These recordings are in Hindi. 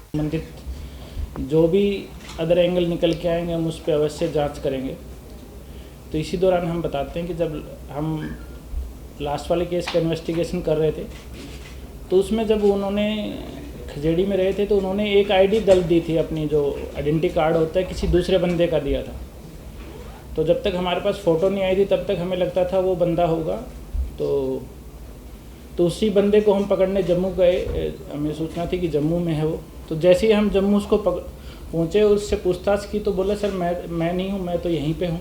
संबंधित जो भी अदर एंगल निकल के आएंगे हम उस पर अवश्य जांच करेंगे। तो इसी दौरान हम बताते हैं कि जब हम लास्ट वाले केस का इन्वेस्टिगेशन कर रहे थे तो उसमें जब उन्होंने खजेड़ी में रहे थे तो उन्होंने एक आईडी दल दी थी, अपनी जो आइडेंटिटी कार्ड होता है किसी दूसरे बंदे का दिया था। तो जब तक हमारे पास फ़ोटो नहीं आई थी तब तक हमें लगता था वो बंदा होगा। तो उसी बंदे को हम पकड़ने जम्मू गए, हमें सूचना थी कि जम्मू में है वो। तो जैसे ही हम जम्मू उसको पहुँचे उससे पूछताछ की तो बोला सर मैं नहीं हूँ, मैं तो यहीं पे हूँ।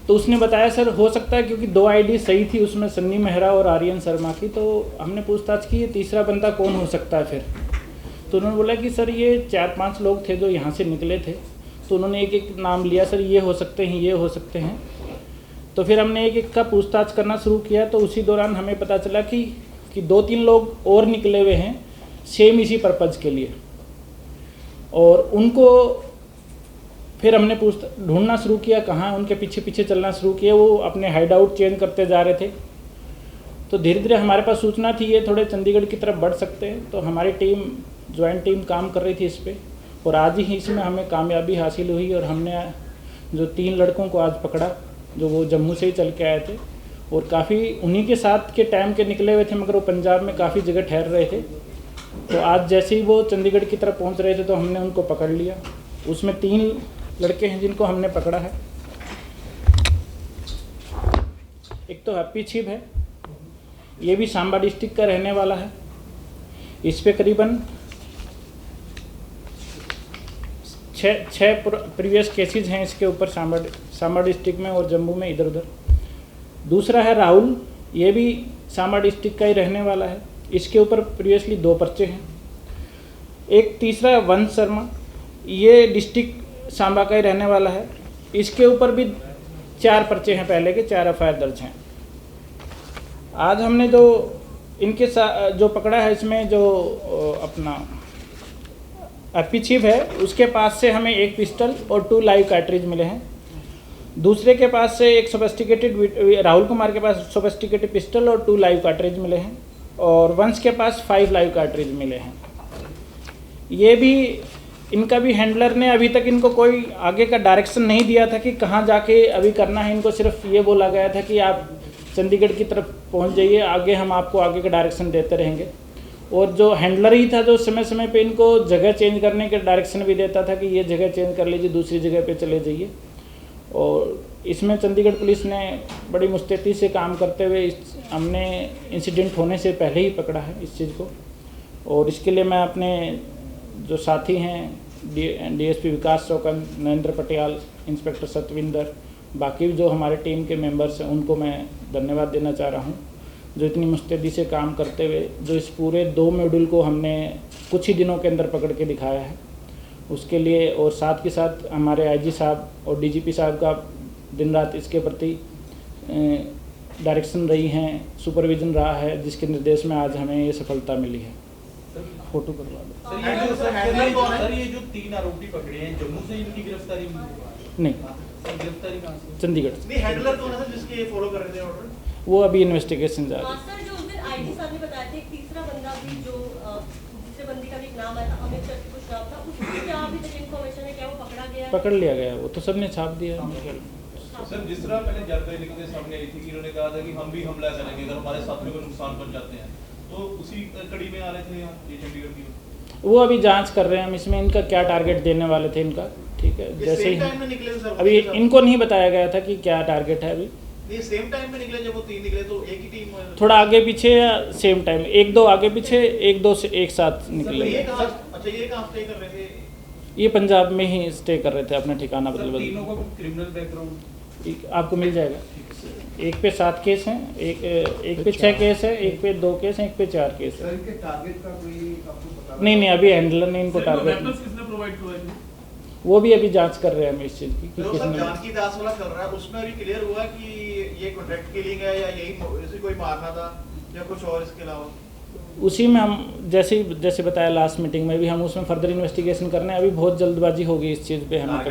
तो उसने बताया सर हो सकता है, क्योंकि 2 आईडी सही थी उसमें, सन्नी मेहरा और आर्यन शर्मा की। तो हमने पूछताछ की ये तीसरा बंदा कौन हो सकता है फिर। तो उन्होंने बोला कि सर ये 4-5 लोग थे जो यहाँ से निकले थे। तो उन्होंने एक एक नाम लिया, सर ये हो सकते हैं, ये हो सकते हैं। तो फिर हमने एक एक का पूछताछ करना शुरू किया। तो उसी दौरान हमें पता चला कि 2-3 लोग और निकले हुए हैं सेम इसी पर्पज़ के लिए, और उनको फिर हमने ढूंढना शुरू किया, कहाँ उनके पीछे पीछे चलना शुरू किया। वो अपने हाइड आउट चेंज करते जा रहे थे। तो धीरे धीरे हमारे पास सूचना थी ये थोड़े चंडीगढ़ की तरफ बढ़ सकते हैं। तो हमारी टीम, ज्वाइंट टीम काम कर रही थी इस पर, और आज ही इसमें हमें कामयाबी हासिल हुई। और हमने जो 3 लड़कों को आज पकड़ा जो वो जम्मू से ही चल के आए थे, और काफ़ी उन्हीं के साथ के टाइम के निकले हुए थे, मगर वो पंजाब में काफ़ी जगह ठहर रहे थे। तो आज जैसे ही वो चंडीगढ़ की तरफ पहुंच रहे थे तो हमने उनको पकड़ लिया। उसमें 3 लड़के हैं जिनको हमने पकड़ा है। एक तो हैप्पी छिब है, ये भी सांबा डिस्ट्रिक्ट का रहने वाला है। इस पे करीबन 6 प्रीवियस केसेस हैं इसके ऊपर सांबा डिस्ट्रिक्ट में और जम्मू में इधर उधर। दूसरा है राहुल, ये भी सांबा डिस्ट्रिक्ट का ही रहने वाला है। इसके ऊपर प्रीवियसली 2 पर्चे हैं। एक तीसरा है वंश शर्मा, ये डिस्ट्रिक्ट सांबा का ही रहने वाला है। इसके ऊपर भी 4 पर्चे हैं, पहले के 4 एफआईआर दर्ज हैं। आज हमने जो इनके साथ जो पकड़ा है, इसमें जो अपना हैप्पी छिब है उसके पास से हमें 1 पिस्टल और 2 लाइव कार्ट्रिज मिले हैं। दूसरे के पास से एक सोफिस्टिकेटेड, राहुल कुमार के पास सोफिस्टिकेटेड पिस्टल और 2 लाइव कार्ट्रिज मिले हैं, और वंश के पास 5 लाइव कार्ट्रिज मिले हैं। ये भी इनका भी हैंडलर ने अभी तक इनको कोई आगे का डायरेक्शन नहीं दिया था कि कहाँ जाके अभी करना है। इनको सिर्फ ये बोला गया था कि आप चंडीगढ़ की तरफ पहुँच जाइए, आगे हम आपको आगे का डायरेक्शन देते रहेंगे। और जो हैंडलर ही था जो समय समय पे इनको जगह चेंज करने के डायरेक्शन भी देता था कि ये जगह चेंज कर लीजिए, दूसरी जगह पे चले जाइए। और इसमें चंडीगढ़ पुलिस ने बड़ी मुस्तैदी से काम करते हुए हमने इंसिडेंट होने से पहले ही पकड़ा है इस चीज़ को। और इसके लिए मैं अपने जो साथी हैं डीएसपी विकास चौकन, नरेंद्र पटियाल, इंस्पेक्टर सतविंदर, बाकी जो हमारे टीम के मेंबर्स हैं उनको मैं धन्यवाद देना चाह रहा हूं, जो इतनी मुस्तैदी से काम करते हुए जो इस पूरे 2 मॉड्यूल को हमने कुछ ही दिनों के अंदर पकड़ के दिखाया है उसके लिए। और साथ के साथ हमारे आईजी साहब और डीजीपी साहब का दिन रात इसके प्रति डायरेक्शन रही हैं, सुपरविजन रहा है, जिसके निर्देश में आज हमें ये सफलता मिली है। फोटो करवा दो सर। ये जो 3 आरोपी पकड़े हैं जम्मू से, इनकी गिरफ्तारी नहीं, गिरफ्तारी कहां से? चंडीगढ़ से। नहीं, हैंडलर कौन है सर जिसके ये फॉलो कर रहे थे ऑर्डर? वो अभी इन्वेस्टिगेशन जा रही है। सर जो उस दिन आईडी साहब ने बताया था एक तीसरा बंदा भी जो दूसरे बंदे का भी एक नाम आया था, अमित करके कुछ नाम था, उसकी क्या अभी तक इन्फॉर्मेशन है, क्या वो पकड़ा गया है? पकड़ लिया गया, वो तो सबने छाप दिया है। सर जिस तरह पहले जानकारी निकल के सामने आई थी कि इन्होंने कहा था कि हम भी हमला करेंगे अगर हमारे साथियों को नुकसान पहुंचाते हैं, तो उसी कड़ी में आ रहे थे यहाँ ये चंडीगढ़ की। वो अभी जांच कर रहे हैं हम इसमें, इनका क्या टारगेट देने वाले थे इनका। ठीक है, जैसे ही अभी इनको नहीं बताया गया था कि क्या टारगेट है। अभी ये सेम टाइम में निकले, जब वो 3 निकले तो एक ही टीम थोड़ा आगे पीछे या सेम टाइम, 1-2 आगे पीछे, 1-2 से एक साथ निकले। ये कहाँ स्टे कर रहे थे? ये पंजाब में ही स्टे कर रहे थे, अपना ठिकाना बदल तीनों को क्रिमिनल बैकग्राउंड आपको मिल जाएगा। एक पे 7 केस हैं, एक पे 6 केस है, एक पे 2 केस हैं, एक पे 4 केस है। इनके टारगेट का कोई आपको पता नहीं, अभी हैंडलर ने इनको टारगेट, किसने प्रोवाइड करवाए थे? वो भी अभी जांच कर रहे हैं हम इस चीज़ की कि तो किसने। जांच की दास वाला चल रहा है, उसमें अभी क्लियर हुआ कि ये कॉन्ट्रैक्ट किलिंग है या यही कोई मारना था या कुछ और इसके अलावा? उसी में हम जैसे बताया लास्ट मीटिंग में भी, हम उसमें फर्दर इन्वेस्टिगेशन करने हैं। अभी बहुत जल्दबाजी होगी इस चीज़ पे हमें।